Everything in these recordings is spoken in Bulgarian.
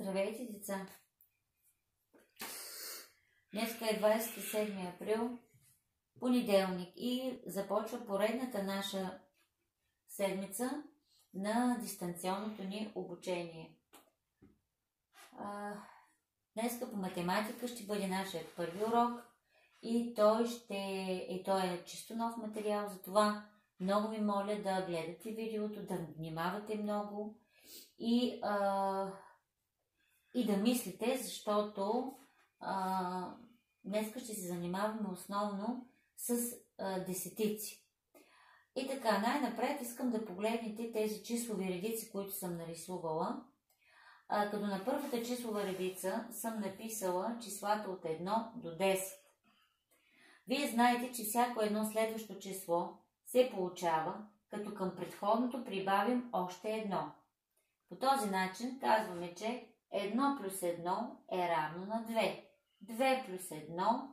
Здравейте, деца! Днеска е 27 април, понеделник, и започва поредната наша седмица на дистанционното ни обучение. Днеска по математика ще бъде нашият първи урок и той е чисто нов материал, затова много ви моля да гледате видеото, да внимавате много и да мислите, защото днеска ще се занимаваме основно с десетици. И така, най-напред искам да погледнете тези числови редици, които съм нарисувала. Като на първата числова редица съм написала числата от 1 до 10. Вие знаете, че всяко едно следващо число се получава, като към предходното прибавим още едно. По този начин казваме, че 1 плюс 1 е равно на 2. 2 плюс 1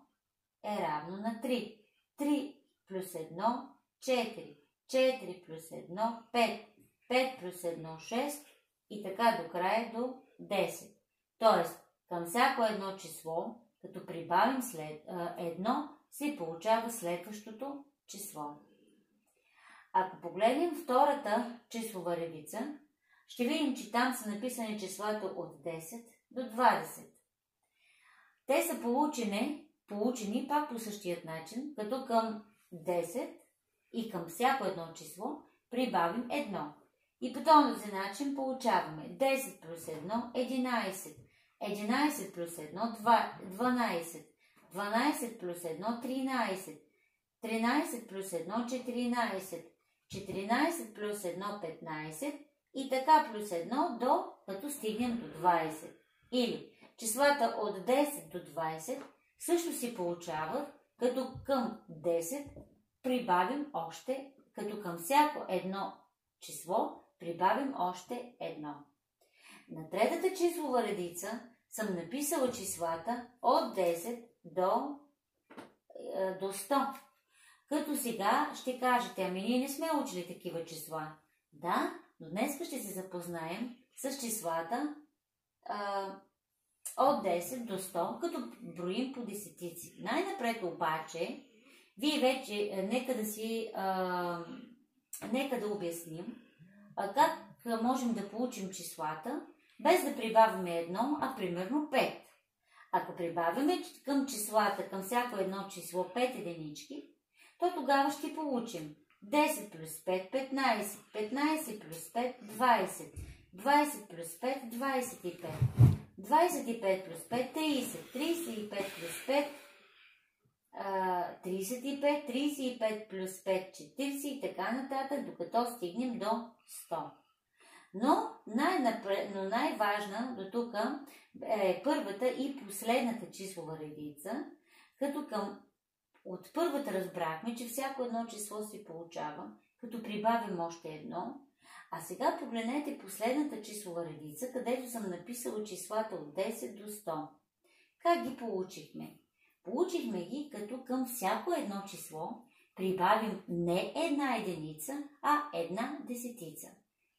е равно на 3. 3 плюс 1 – 4. 4 плюс 1 – 5. 5 плюс 1 – 6 и така до края до 10. Тоест, към всяко едно число, като прибавим след едно, се получава следващото число. Ако погледнем втората числова редица, ще видим, че там са написани числата от 10 до 20. Те са получени пак по същият начин, като към 10 и към всяко едно число прибавим 1. И по този начин получаваме 10 плюс 1 – 11, 11 плюс 1 – 12, 12 плюс 1 – 13, 13 плюс 1 – 14, 14 плюс 1 – 15 и така плюс 1 до като стигнем до 20. Или числата от 10 до 20 също си получават, като към 10 прибавим още, като към всяко едно число прибавим още едно. На третата числова редица съм написала числата от 10 до 100. Като сега ще кажете, ами ние не сме учили такива числа. Да, но днес ще се запознаем с числата от 10 до 100, като броим по десетици. Най-напред обаче, вие вече, нека да обясним как можем да получим числата, без да прибавяме едно, а примерно 5. Ако прибавяме към числата, към всяко едно число 5 единички, то тогава ще получим 10 плюс 5 – 15, 15 плюс 5 – 20, 20 плюс 5 – 25, 25 плюс 5 – 30, 35 плюс 5 – 35, 35 плюс 5 – 40 и така нататък, докато стигнем до 100. Но най-важна до тук е първата и последната числова редица, като от първата разбрахме, че всяко едно число се получава, като прибавим още едно. А сега погледнете последната числова редица, където съм написала числата от 10 до 100. Как ги получихме? Получихме ги, като към всяко едно число прибавим не една единица, а една десетица.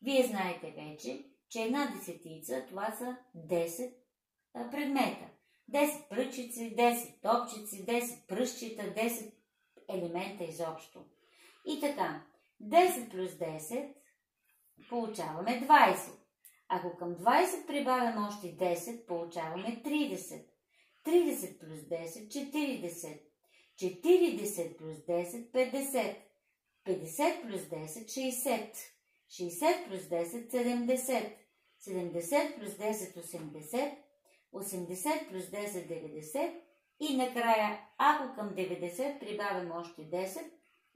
Вие знаете вече, че една десетица това са 10 предмета. 10 пръчици, 10 топчици, 10 пръстчета, 10 елемента изобщо. И така, 10 плюс 10 получаваме 20. Ако към 20 прибавим още 10, получаваме 30. 30 плюс 10 – 40. 40 плюс 10 – 50. 50 плюс 10 – 60. 60 плюс 10 – 70. 70 плюс 10 – 80. 80 плюс 10 – 90 и накрая, ако към 90 прибавим още 10,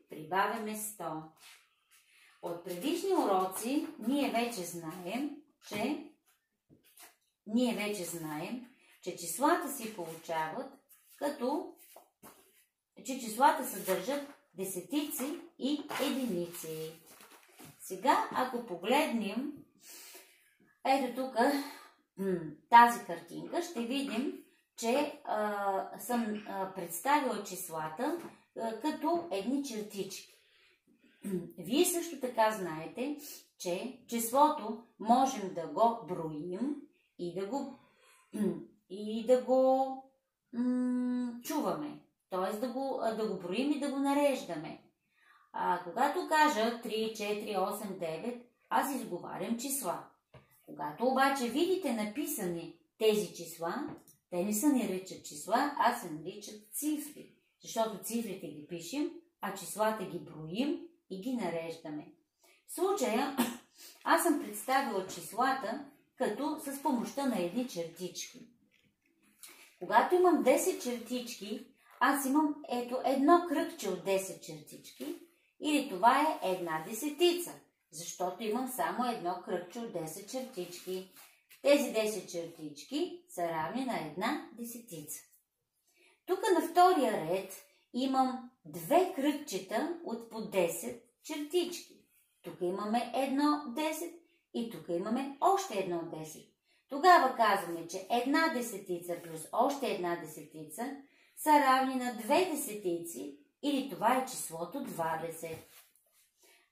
прибавяме 100. От предишни уроци ние вече знаем, че числата си получават, че числата съдържат десетици и единици. Сега, ако погледнем ето тук тази картинка, ще видим, че съм представила числата като едни чертички. Вие също така знаете, че числото можем да го броим и да го чуваме. Т.е. да го броим и да го нареждаме. Когато кажа 3, 4, 8, 9, аз изговарям числа. Когато обаче видите написани тези числа, те не се наричат числа, а се наричат цифри. Защото цифрите ги пишем, а числата ги броим и ги нареждаме. В случая аз съм представила числата като с помощта на едни чертички. Когато имам 10 чертички, аз имам едно кръгче от 10 чертички, или това е една десетица, защото имам само едно кръгче от 10 чертички. Тези 10 чертички са равни на една десетица. Тук на втория ред имам две кръгчета от по 10 чертички. Тук имаме едно 10 и тук имаме още едно 10. Тогава казваме, че една десетица плюс още една десетица са равни на 2 десетици, или това е числото 20.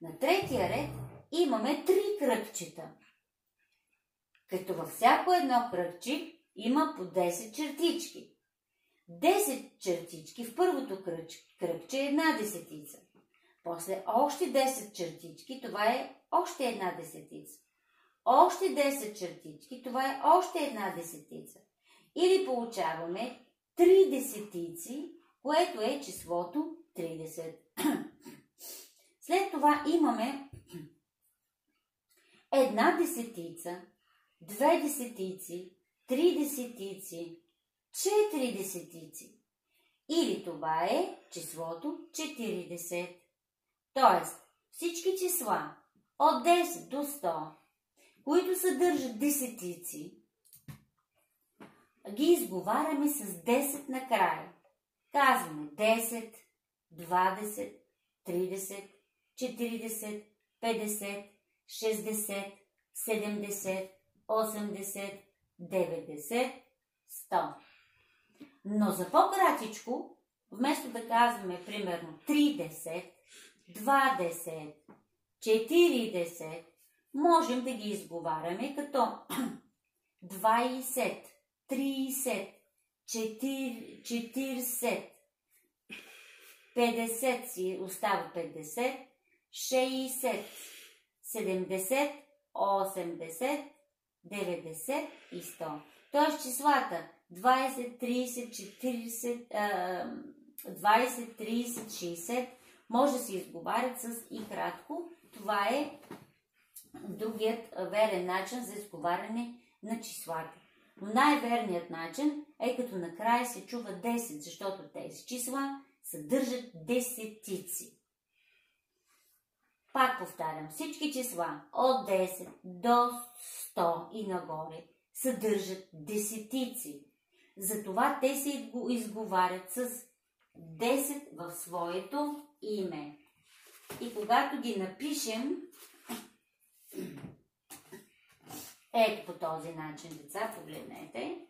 На третия ред имаме 3 кръгчета, като във всяко едно кръгче има по 10 чертички. 10 чертички в първото кръгче е една десетица. После още 10 чертички, това е още една десетица. Още 10 чертички, това е още една десетица. Или получаваме 3 десетици, което е числото 30. След това имаме една десетица, 2 десетици, 3 десетици, 4 десетици. Или това е числото 40. Тоест, всички числа от 10 до 100, които съдържат десетици, ги изговаряме с 10 накрая. Казваме 10, 20, 30, 40, 50, 60, 70, 80, 90, 100. Но за по-кратичко, вместо да казваме примерно 30, 20, 40, можем да ги изговаряме като 20, 30, 40, 50 си остава 50, 60, 70, 80, 90 и 100. Тоест числата 20, 30, 40, 20, 30, 60 може да се изговарят с и кратко. Това е другият верен начин за изговаряне на числата. Но най-верният начин е като накрая се чува 10, защото тези числа съдържат десетици. Пак повтарям, всички числа от 10 до 100 и нагоре съдържат десетици. Затова те се изговарят с 10 в своето име. И когато ги напишем, ето по този начин, деца, погледнете,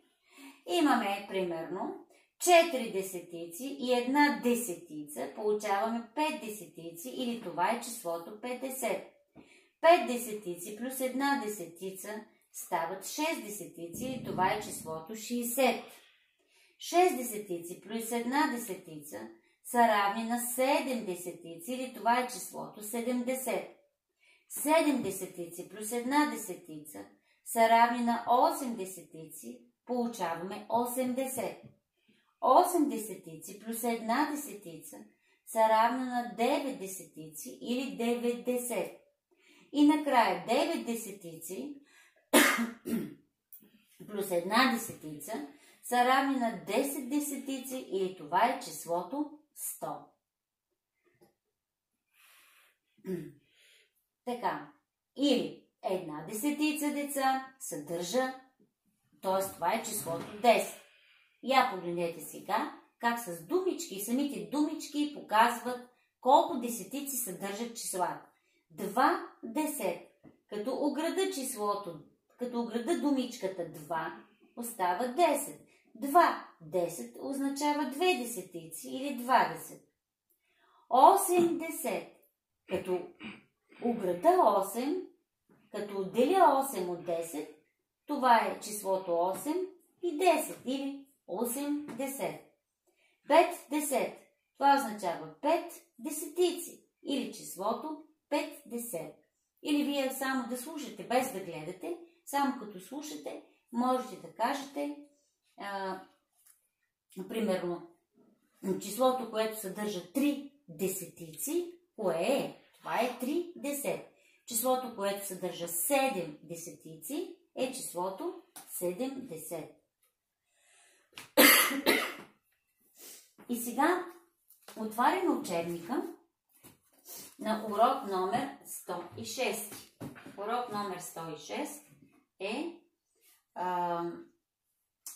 имаме примерно 4 десетици и една десетица, получаваме 5 десетици, или това е числото 50. 5 десетици плюс една десетица стават 6 десетици, и това е числото 60. 6 десетици плюс една десетица са равни на 7 десетици, или това е числото 70. 7 десетици плюс една десетица са равни на 8 десетици, получаваме 80. 8 десетици плюс една десетица са равна на 9 десетици, или 90. И накрая 9 десетици плюс една десетица са равни на 10 десетици, или това е числото 100. Така, или една десетица, деца, съдържа, т.е. това е числото 10. Я погледнете сега как с думички, самите думички показват колко десетици съдържат числата. 2, 10. Като ограда думичката 2, остава 10. 2, 10 означава 2 десетици, или 20. 80. Като ограда 8, като отделя 8 от 10, Това е числото 8 и 10 или 80. 50. Това означава 5 десетици или числото 50. Или вие само да слушате, без да гледате, само като слушате, можете да кажете, примерно, числото, което съдържа 3 десетици, кое е? Това е 30. Числото, което съдържа 7 десетици, е числото 70. И сега отваряме учебника на урок номер 106. Урок номер 106 е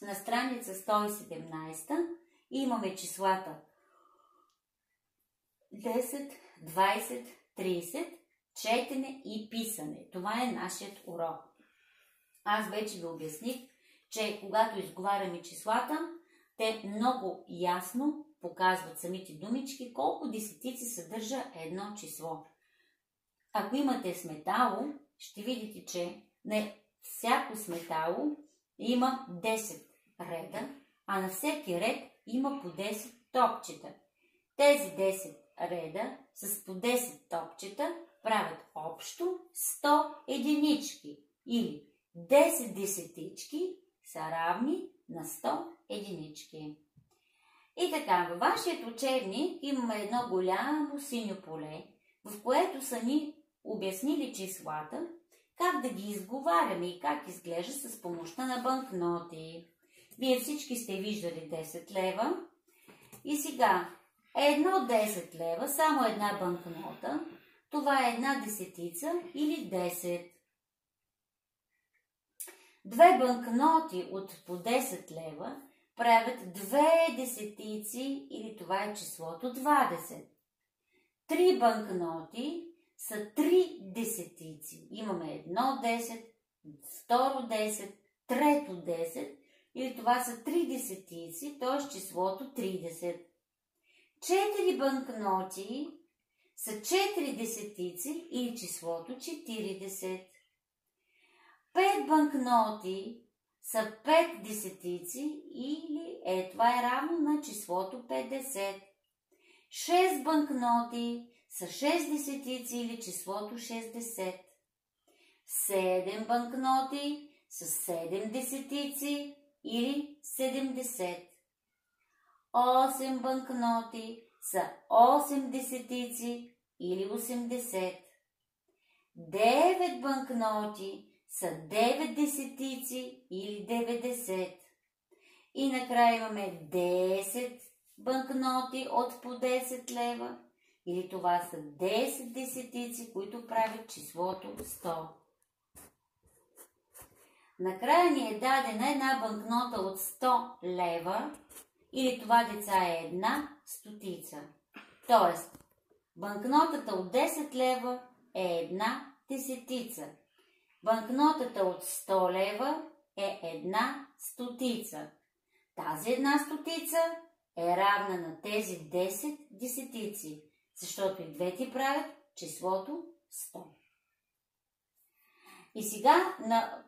на страница 117 и имаме числата 10, 20, 30, четене и писане. Това е нашият урок. Аз вече ви обясних, че когато изговаряме числата, те много ясно показват самите думички колко десетици съдържа едно число. Ако имате сметало, ще видите, че на всяко сметало има 10 реда, а на всеки ред има по 10 топчета. Тези 10 реда с по 10 топчета правят общо 100 единички или 10 десетички са равни на 100 единички. И така, във вашият учебник имаме едно голямо синьо поле, в което са ни обяснили числата, как да ги изговаряме и как изглежда с помощта на банкноти. Вие всички сте виждали 10 лева. И сега, едно 10 лева, само една банкнота, това е една десетица или 10. Две банкноти от по 10 лева правят 2 десетици или това е числото 20. 3 банкноти са 3 десетици. Имаме едно 10, второ 10, трето 10 или това са 3 десетици, т.е. числото 30. 4 банкноти са 4 десетици или числото 40. 5 банкноти са 5 десетици или това е равно на числото 50. 6 банкноти са 6 десетици или числото 60. 7 банкноти са 7 десетици или 70. 8 банкноти са 8 десетици или 80. 9 банкноти са 9 десетици или 90. И накрая имаме 10 банкноти от по 10 лева, или това са 10 десетици, които правят числото 100. Накрая ни е дадена една банкнота от 100 лева, или това, деца, е една стотица. Тоест, банкнотата от 10 лева е една десетица. Банкнотата от 100 лева е една стотица. Тази една стотица е равна на тези 10 десетици, защото и двете правят числото 100. И сега на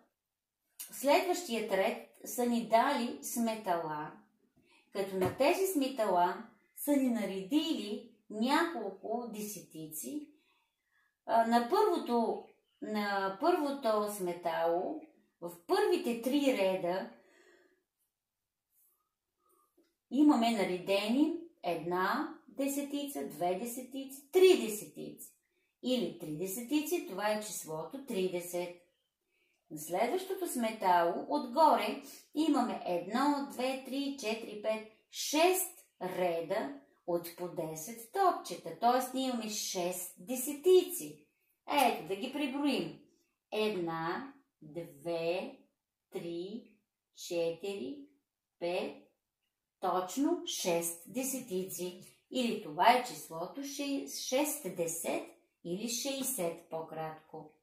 следващият ред са ни дали сметала, като на тези сметала са ни наредили няколко десетици. На първото сметало, в първите 3 реда имаме наредени една десетица, 2 десетици, 3 десетици. Или 3 десетици, това е числото 30. На следващото сметало отгоре имаме 1, 2, 3, 4, 5, 6 реда от по 10 топчета. Т.е. ние имаме 6 десетици. Ето да ги преброим. 1, 2, 3, 4, 5, точно 6 десетици. Или това е числото 60 или 60 по-кратко.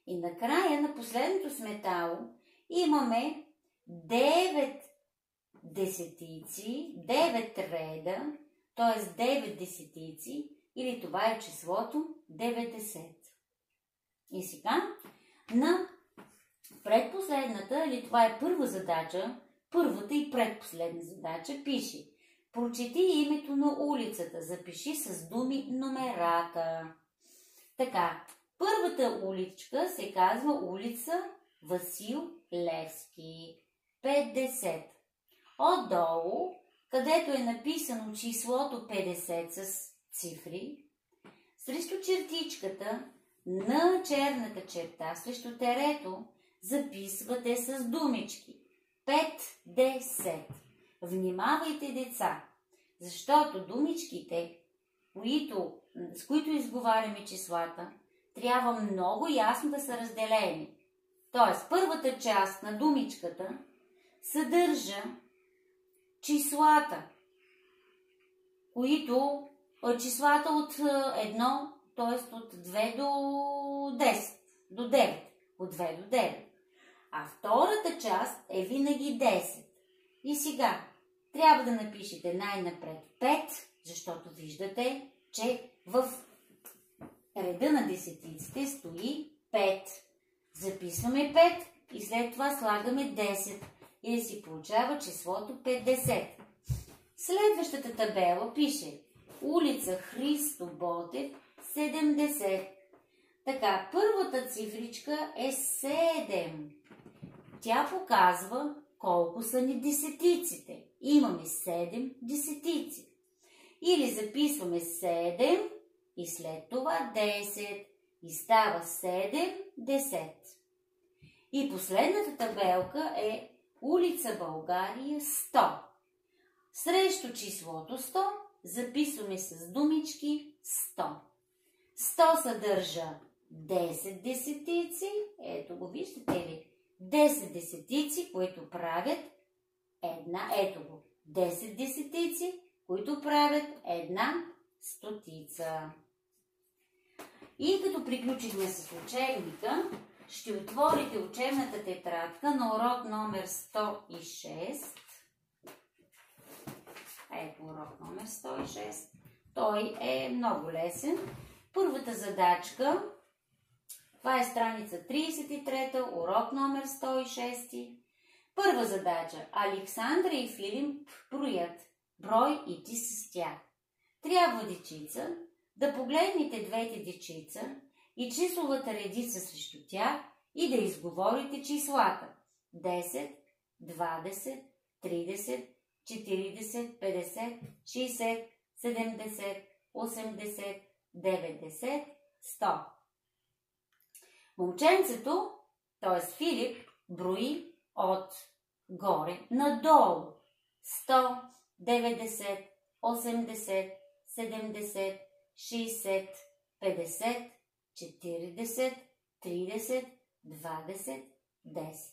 И накрая на последното сметало имаме 9 десетици, 9 реда, т.е. 9 десетици, или това е числото 90. И сега на предпоследната, или това е първа задача, първата и предпоследна задача, пише: прочети името на улицата, запиши с думи номерата. Така, първата уличка се казва улица Васил Левски, 50. Отдолу, където е написано числото 50 с цифри, срещу чертичката на черната черта, срещу терето, записвате с думички 50. Внимавайте, деца, защото думичките, с които изговаряме числата, трябва много ясно да са разделени. Тоест, първата част на думичката съдържа числата, числата от 1, т.е. от 2 до 10, до 9, от 2 до 9. А втората част е винаги 10. И сега трябва да напишете най-напред 5, защото виждате, че в реда на десетиците стои 5. Записваме 5 и след това слагаме 10 и да си получава числото 50. Следващата табела пише улица Христо Ботев, 70. Така, първата цифричка е 7. Тя показва колко са ни десетиците. Имаме 7 десетици. Или записваме 7 и след това 10. И става 7 10. И последната табелка е улица България, 100. Срещу числото 100 записваме с думички 100. 100 съдържа 10 десетици. Ето го, виждате ли? 10 десетици, които правят една. Ето го. 10 десетици, които правят една стотица. И като приключихме с учебника, ще отворите учебната тетрадка на урок номер 106. Ето урок номер 106. Той е много лесен. Първата задачка, това е страница 33, урок номер 106. Първа задача. Александра и Филип броят. Брой и ти с тях. Трябва, дечица, да погледнете двете дечица и числовата редица срещу тях и да изговорите числата. 10, 20, 30, 40, 50, 60, 70, 80, 90, 100. Момченцето, т.е. Филип, брои от горе надолу. 100, 90, 80, 70, 60, 50, 40, 30, 20, 10.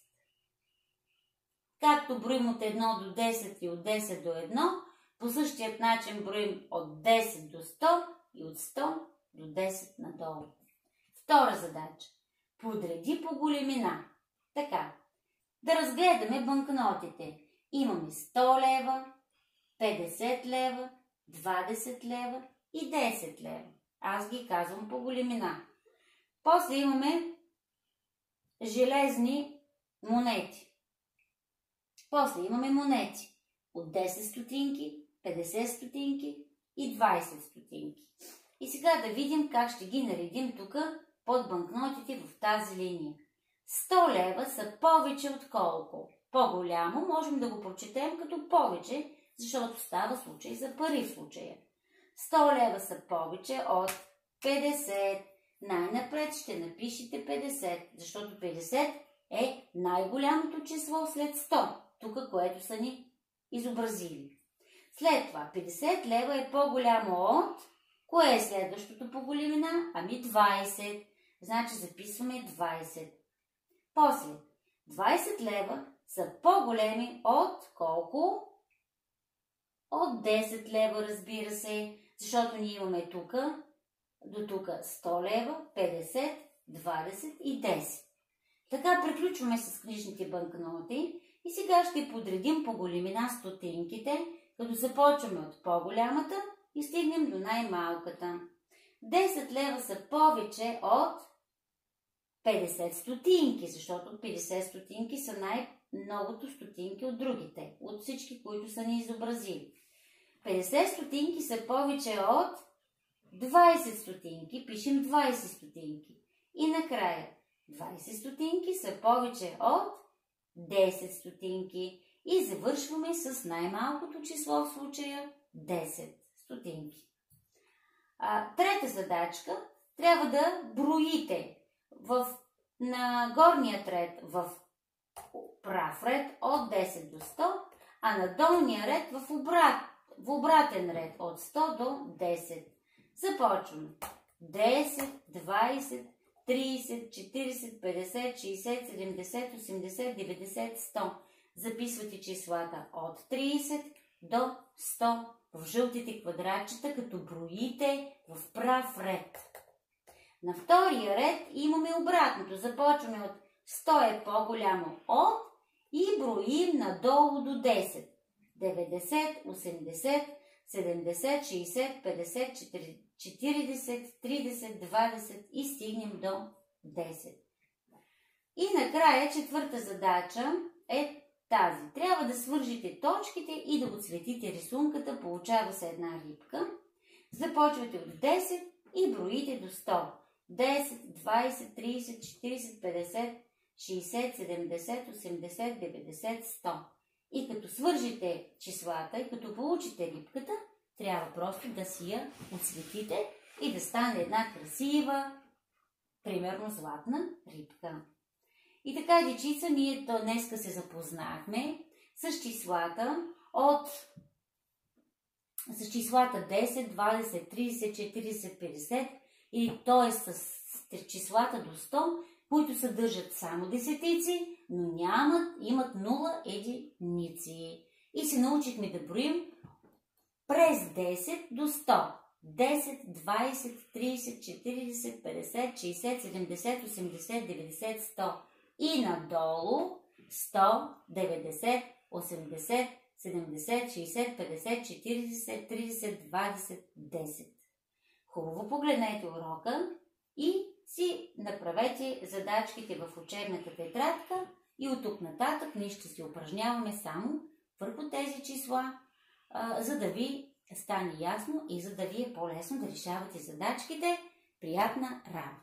Както броим от 1 до 10 и от 10 до 1, по същият начин броим от 10 до 100 и от 100 до 10 надолу. Втора задача. Подреди по големина. Така, да разгледаме банкнотите. Имаме 100 лева, 50 лева, 20 лева и 10 лева. Аз ги казвам по големина. После имаме железни монети. После имаме монети от 10 стотинки, 50 стотинки и 20 стотинки. И сега да видим как ще ги наредим тук под банкнотите в тази линия. 100 лева са повече от колко? По-голямо можем да го прочетем като повече, защото става случай за пари в случая. 100 лева са повече от 50. Най-напред ще напишете 50, защото 50 е най-голямото число след 100, тук, което са ни изобразили. След това 50 лева е по-голямо от... Кое е следващото по големина? Ами 20. Значи записваме 20. После 20 лева са по-големи от колко? От 10 лева, разбира се, защото ние имаме тук, до тук 100 лева, 50, 20 и 10. Така приключваме с книжните банкноти и сега ще подредим по големина стотинките, като започваме от по-голямата и стигнем до най-малката. 10 лева са повече от 50 стотинки, защото 50 стотинки са най-многото стотинки от другите, от всички, които са ни изобразили. 50 стотинки са повече от 20 стотинки, пишем 20 стотинки. И накрая 20 стотинки са повече от 10 стотинки. И завършваме с най-малкото число в случая 10 стотинки. Трета задачка. Трябва да броите на горния ред в прав ред от 10 до 100, а на долния ред в обратен ред от 100 до 10. Започваме. 10, 20, 30, 40, 50, 60, 70, 80, 90, 100. Записвате числата от 30 до 100 в жълтите квадратчета, като броите в прав ред. На втория ред имаме обратното. Започваме от 100 е по-голямо от и броим надолу до 10. 90, 80, 70, 60, 50, 40, 30, 20 и стигнем до 10. И накрая четвърта задача е тази. Трябва да свържите точките и да отцветите рисунката. Получава се една рибка. Започвате от 10 и броите до 100. 10, 20, 30, 40, 50, 60, 70, 80, 90, 100. И като свържите числата и като получите рибката, трябва просто да си я отцветите и да стане една красива, примерно златна рибка. И така, дечица, ние днеска се запознахме с числата 10, 20, 30, 40, 50, т.е. с числата до 100, които съдържат само десетици, но имат 0 единици. И се научихме да броим през 10 до 100. 10, 20, 30, 40, 50, 60, 70, 80, 90, 100. И надолу 100, 90, 80, 70, 60, 50, 40, 30, 20, 10. Хубаво погледнете урока и си направете задачките в учебната тетрадка и от тук нататък ние ще се упражняваме само върху тези числа, за да ви стане ясно и за да ви е по-лесно да решавате задачките. Приятна работа!